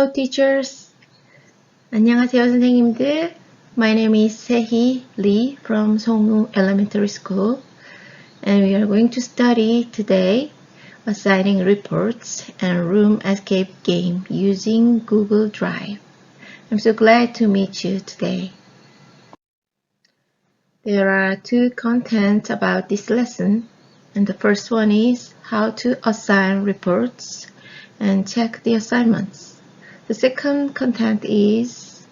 Hello teachers. 안녕하세요 선생님들. My name is Sehee Lee from Songwoo Elementary School and we are going to study today assigning reports and room escape game using Google Drive. I'm so glad to meet you today. There are two contents about this lesson and the first one is how to assign reports and check the assignments. The second content is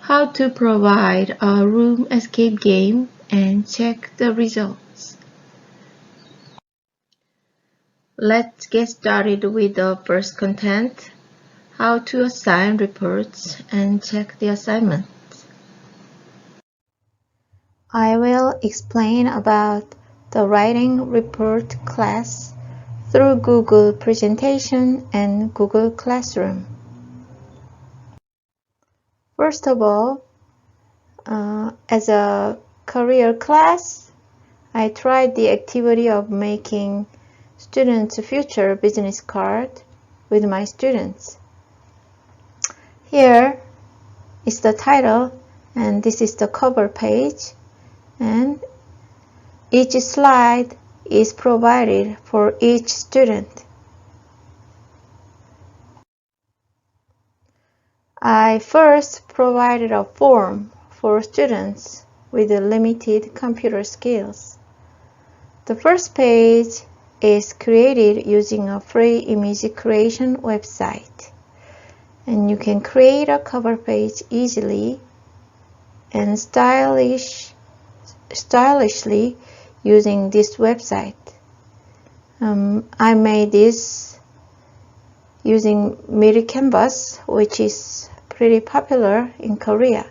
how to provide a room escape game and check the results. Let's get started with the first content, how to assign reports and check the assignments. I will explain about the writing report class through Google Presentation and Google Classroom. First of all, as a career class, I tried the activity of making students' future business card with my students. Here is the title and this is the cover page, and each slide is provided for each student. I first provided a form for students with limited computer skills. The first page is created using a free image creation website, and you can create a cover page easily and stylishly using this website. I made this using Miri Canvas, which is pretty popular in Korea.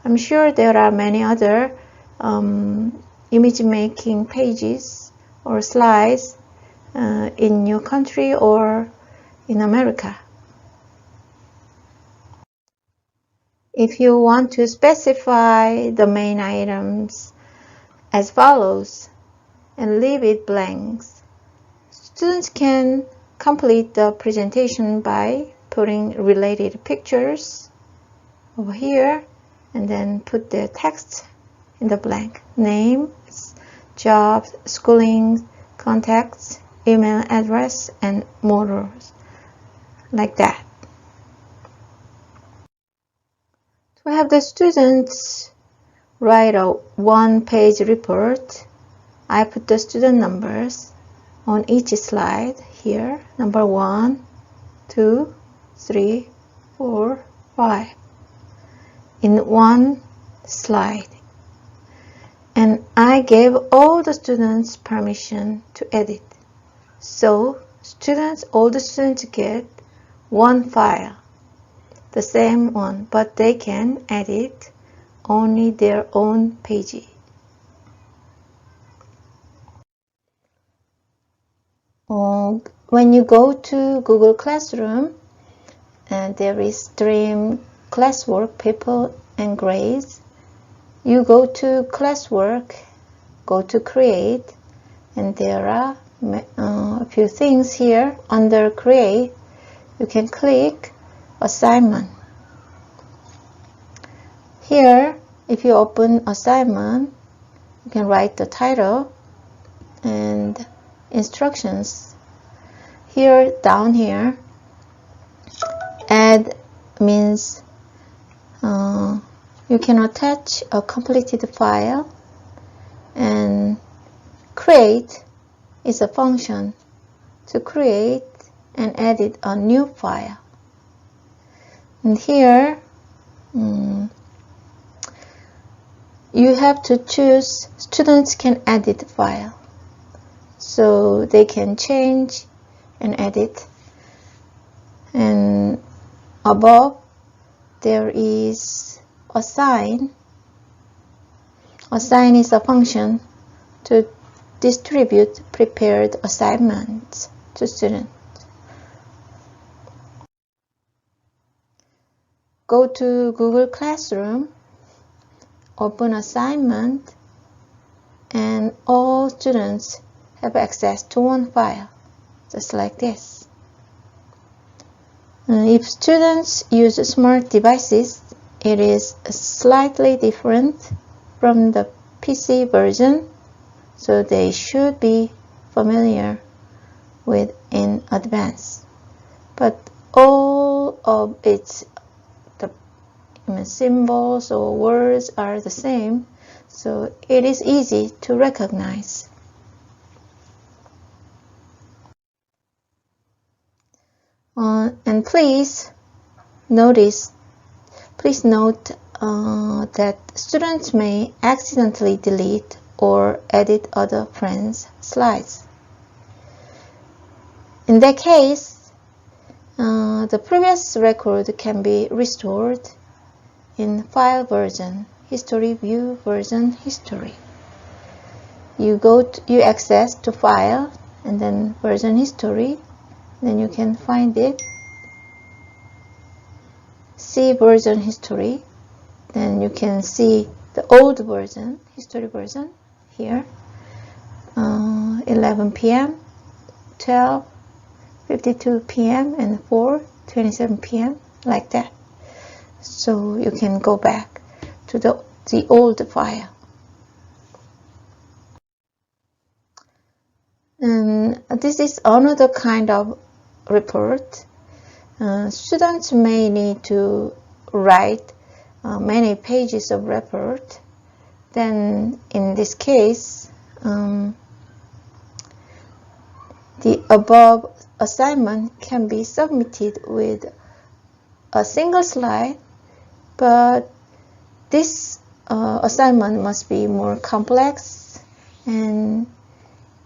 I'm sure there are many other image making pages or slides in your country or in America. If you want to specify the main items as follows and leave it blank, students can complete the presentation by putting related pictures over here and then put the text in the blank. Name, job, schooling, contacts, email address, and more, like that. To have the students write a one-page report, I put the student numbers on each slide here, number 1, 2, 3, 4, 5, in one slide. And I gave all the students permission to edit. So all the students get one file, the same one, but they can edit only their own page. When you go to Google Classroom, there is stream classwork, people and grades. You go to classwork, go to create, and there are a few things here. Under create, you can click assignment. Here, if you open assignment, you can write the title and instructions. Here, down here, add means you can attach a completed file, and create is a function to create and edit a new file. And here you have to choose students can edit file, so they can change and edit. And above there is assign. Assign is a function to distribute prepared assignments to students. Go to Google Classroom, open assignment, and all students have access to one file, just like this. If students use smart devices, it is slightly different from the PC version, so they should be familiar with in advance. But all of its symbols or words are the same, so it is easy to recognize. And please note that students may accidentally delete or edit other friends' slides. In that case, the previous record can be restored in file version, history view version, history. You access to file and then version history, then you can find it. See version history, then you can see the old version, history version here, 11 p.m., 12:52 p.m. and 4:27 p.m. like that. So you can go back to the old file. And this is another kind of report. Students may need to write many pages of report. Then in this case, the above assignment can be submitted with a single slide, but this assignment must be more complex and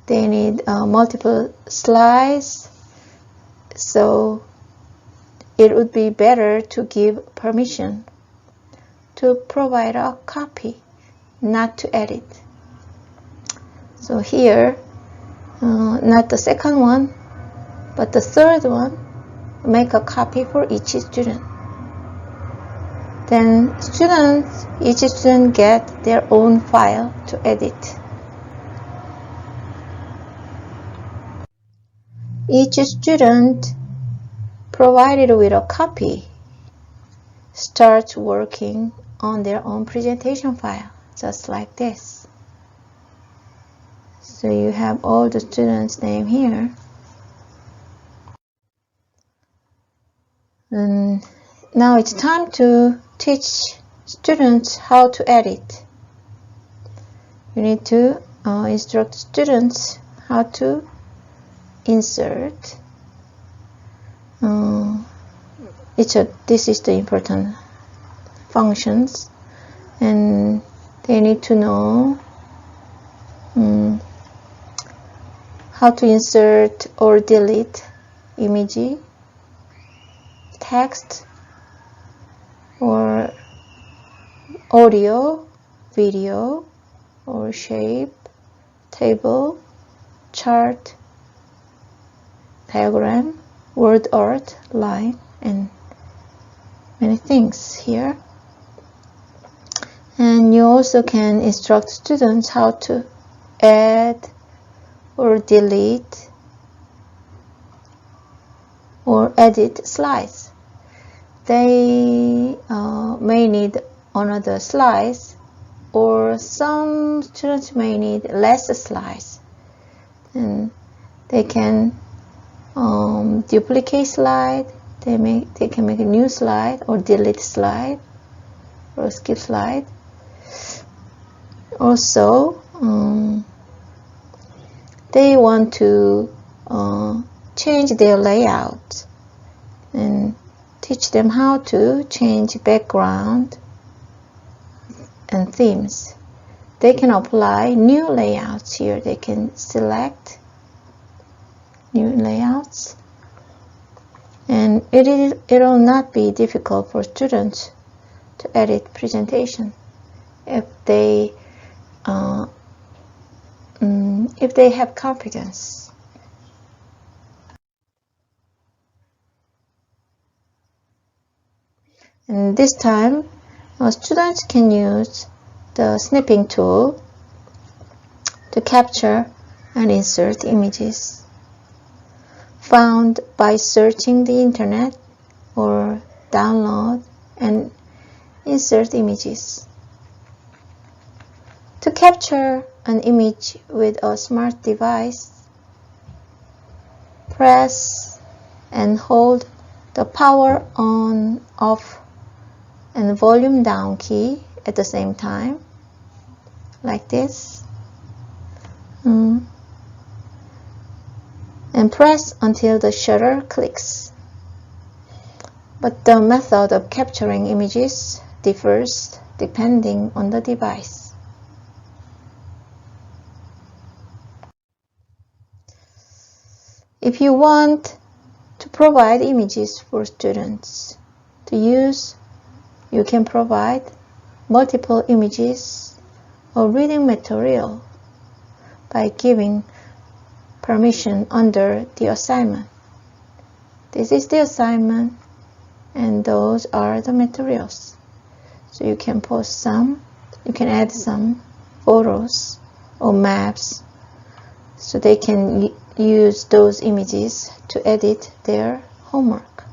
they need multiple slides, so it would be better to give permission to provide a copy, not to edit. So here, not the second one, but the third one, make a copy for each student. Then each student get their own file to edit. Each student provided with a copy starts working on their own presentation file, just like this. So you have all the students' name here. And now it's time to teach students how to edit. You need to instruct students how to insert. This is the important functions, and they need to know how to insert or delete image, text, or audio, video, or shape, table, chart, diagram, word art, line, and many things here. And you also can instruct students how to add or delete or edit slides. They may need another slides, or some students may need less slides, and they can duplicate slide. They can make a new slide or delete slide or skip slide. Also, they want to change their layout and teach them how to change background and themes. They can apply new layouts here. They can select new layouts, and it will not be difficult for students to edit presentation if they have confidence. And this time, students can use the snipping tool to capture and insert images found by searching the internet or download and insert images. To capture an image with a smart device, press and hold the power on, off, and volume down key at the same time, like this. And press until the shutter clicks. But the method of capturing images differs depending on the device. If you want to provide images for students to use, you can provide multiple images or reading material by giving permission under the assignment. This is the assignment and those are the materials. So you can post some, you can add some photos or maps so they can use those images to edit their homework.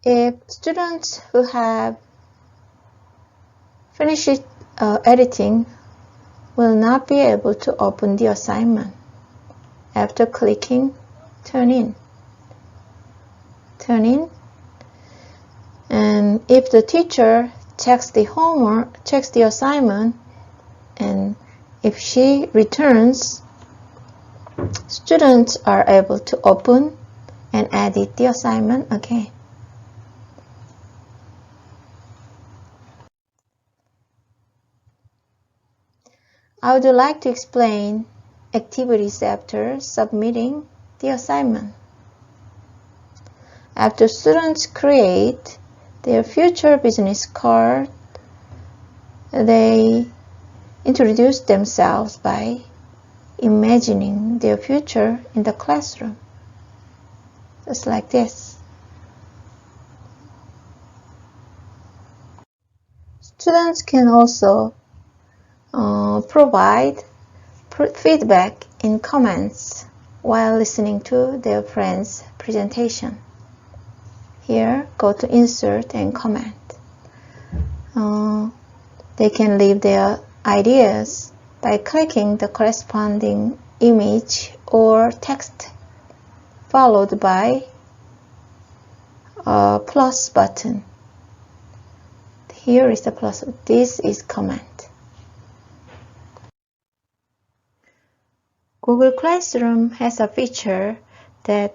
If students who have finished editing will not be able to open the assignment after clicking Turn In. And if the teacher checks the homework, checks the assignment, and if she returns, students are able to open and edit the assignment again. I would like to explain activities after submitting the assignment. After students create their future business card, they introduce themselves by imagining their future in the classroom, just like this. Students can also provide feedback in comments while listening to their friend's presentation. Here, go to Insert and Comment. They can leave their ideas by clicking the corresponding image or text, followed by a plus button. Here is the plus. This is comment. Google Classroom has a feature that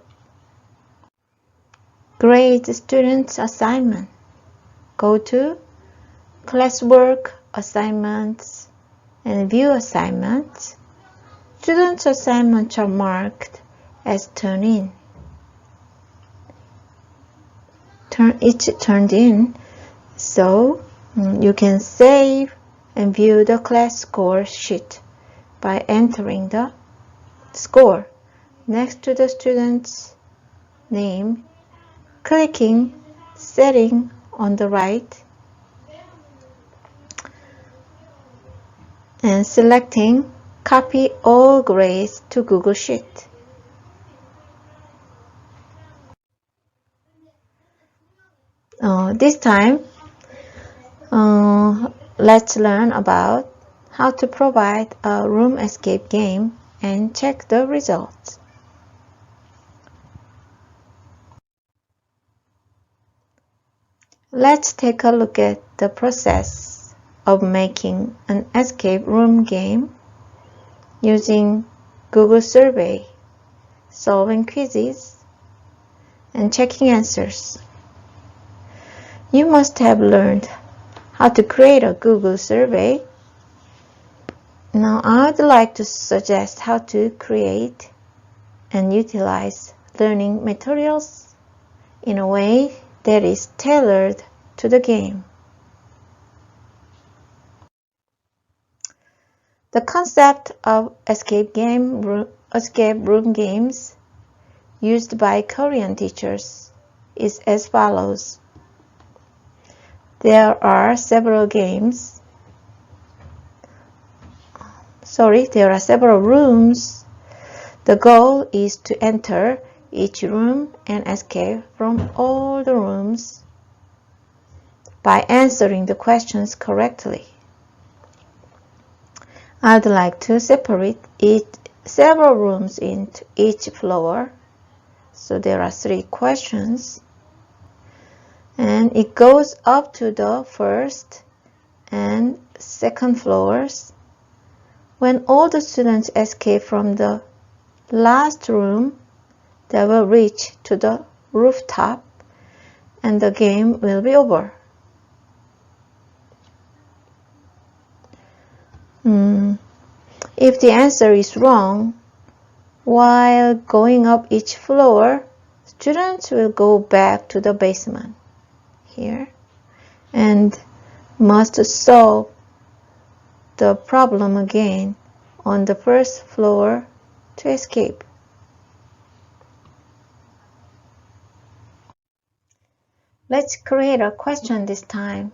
grades students' assignment. Go to Classwork, Assignments, and View Assignments. Students' assignments are marked as Turn In. It's turned in, so you can save and view the class score sheet by entering the score next to the student's name, clicking Setting on the right, and selecting Copy all grades to Google Sheet. This time, let's learn about how to provide a room escape game and check the results. Let's take a look at the process of making an escape room game using Google Survey, solving quizzes, and checking answers. You must have learned how to create a Google survey. Now I would like to suggest how to create and utilize learning materials in a way that is tailored to the game. The concept of escape room games used by Korean teachers is as follows. There are several games. there are several rooms. The goal is to enter each room and escape from all the rooms by answering the questions correctly. I'd like to separate several rooms into each floor. So there are 3 questions. And it goes up to the first and second floors. When all the students escape from the last room, they will reach to the rooftop and the game will be over. If the answer is wrong, while going up each floor, students will go back to the basement here and must solve the problem again on the first floor to escape. Let's create a question this time.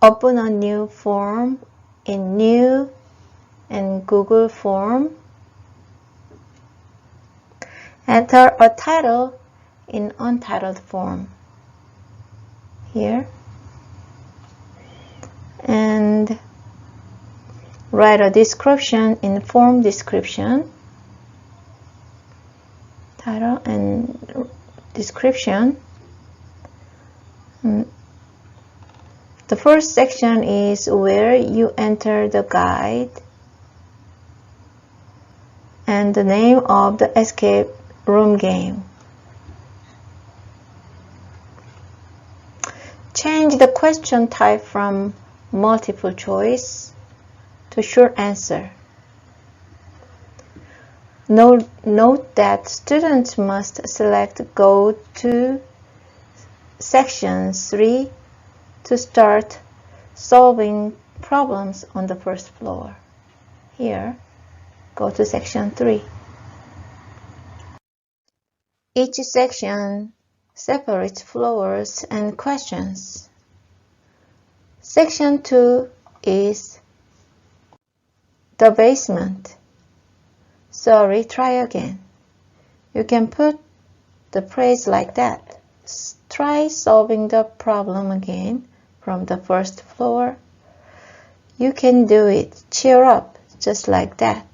Open a new form in New and Google Form. Enter a title in Untitled form here and write a description in Form Description. Title and description. The first section is where you enter the guide and the name of the escape room game. Change the question type from multiple choice to short answer. Note that students must select Go to Section 3 to start solving problems on the first floor. Here, go to Section 3. Each section separates floors and questions. Section 2 is the basement. Sorry, try again. You can put the phrase like that. Try solving the problem again from the first floor. You can do it. Cheer up, just like that.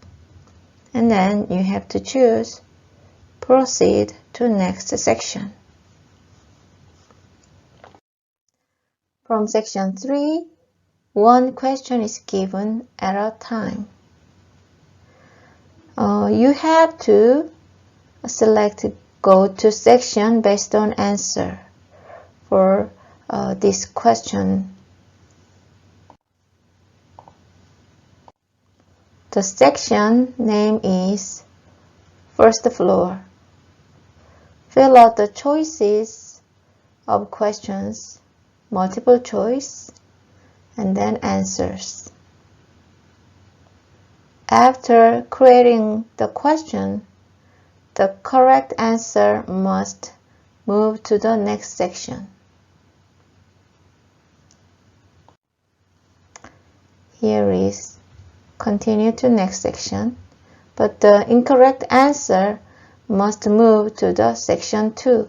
And then you have to choose Proceed to next section. From section 3, one question is given at a time. You have to select Go to section based on answer for this question. The section name is First Floor. Fill out the choices of questions, multiple choice, and then answers. After creating the question, the correct answer must move to the next section. Here is continue to next section, but the incorrect answer must move to the section 2,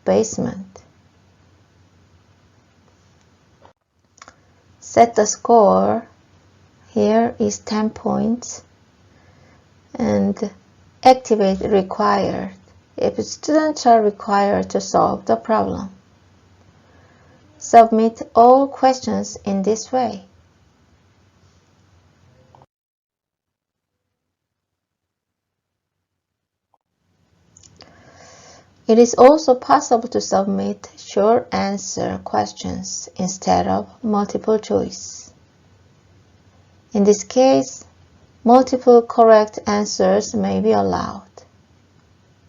basement. Set the score. Here is 10 points. And activate required if students are required to solve the problem. Submit all questions in this way. It is also possible to submit short answer questions instead of multiple choice. In this case, multiple correct answers may be allowed.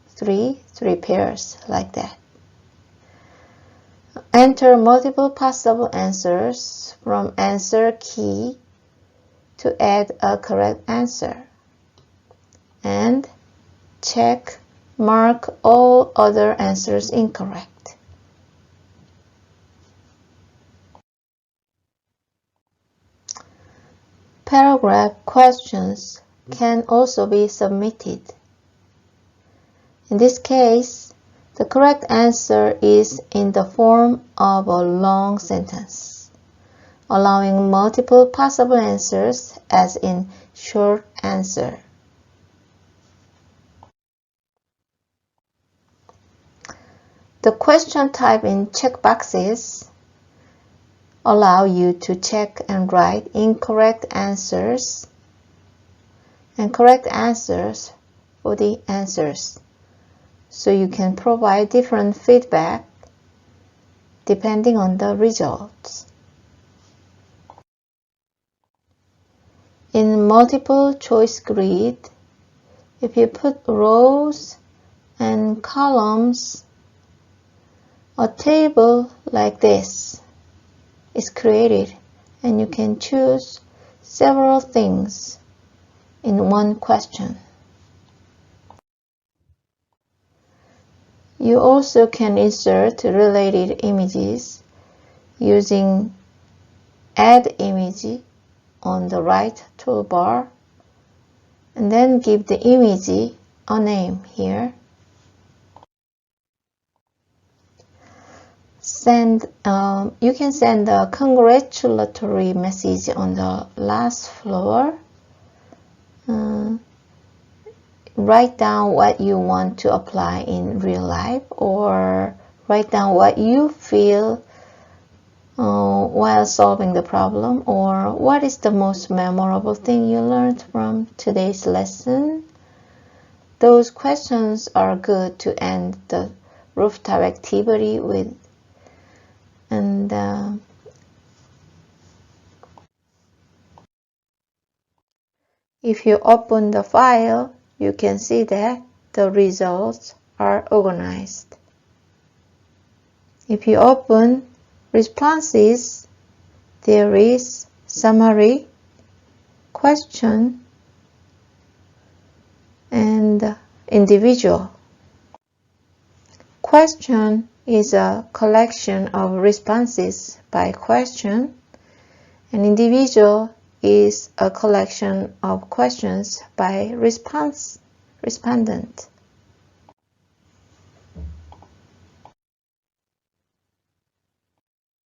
Three pairs like that. Enter multiple possible answers from answer key to add a correct answer. And mark all other answers incorrect. paragraph questions can also be submitted. In this case, the correct answer is in the form of a long sentence, allowing multiple possible answers as in short answer. The question type in checkboxes allow you to check and write incorrect answers and correct answers for the answers, so you can provide different feedback depending on the results. In multiple choice grid, if you put rows and columns, a table like this is created, and you can choose several things in one question. You also can insert related images using Add Image on the right toolbar, and then give the image a name here. You can send a congratulatory message on the last floor. Write down what you want to apply in real life, or write down what you feel while solving the problem, or what is the most memorable thing you learned from today's lesson. Those questions are good to end the rooftop activity with. And if you open the file, you can see that the results are organized. If you open responses, there is summary, question, and individual. Question is a collection of responses by question, and individual is a collection of questions by respondent.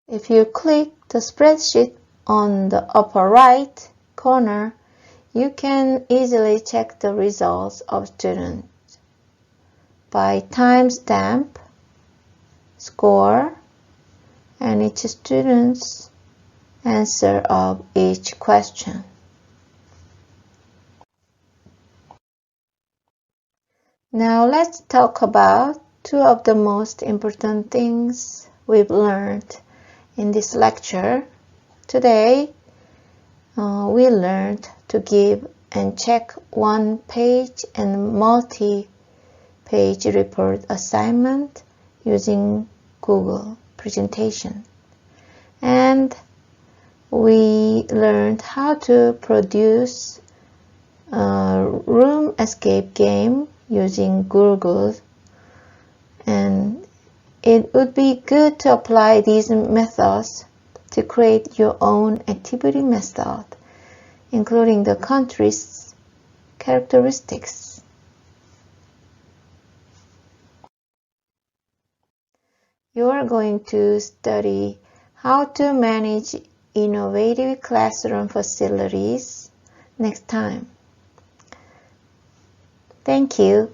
If you click the spreadsheet on the upper right corner, you can easily check the results of students by timestamp, score, and each student's answer of each question. Now let's talk about two of the most important things we've learned in this lecture. Today, we learned to give and check one-page and multi-page report assignment using Google presentation. And we learned how to produce a room escape game using Google, and it would be good to apply these methods to create your own activity method, including the country's characteristics. You are going to study how to manage innovative classroom facilities next time. Thank you.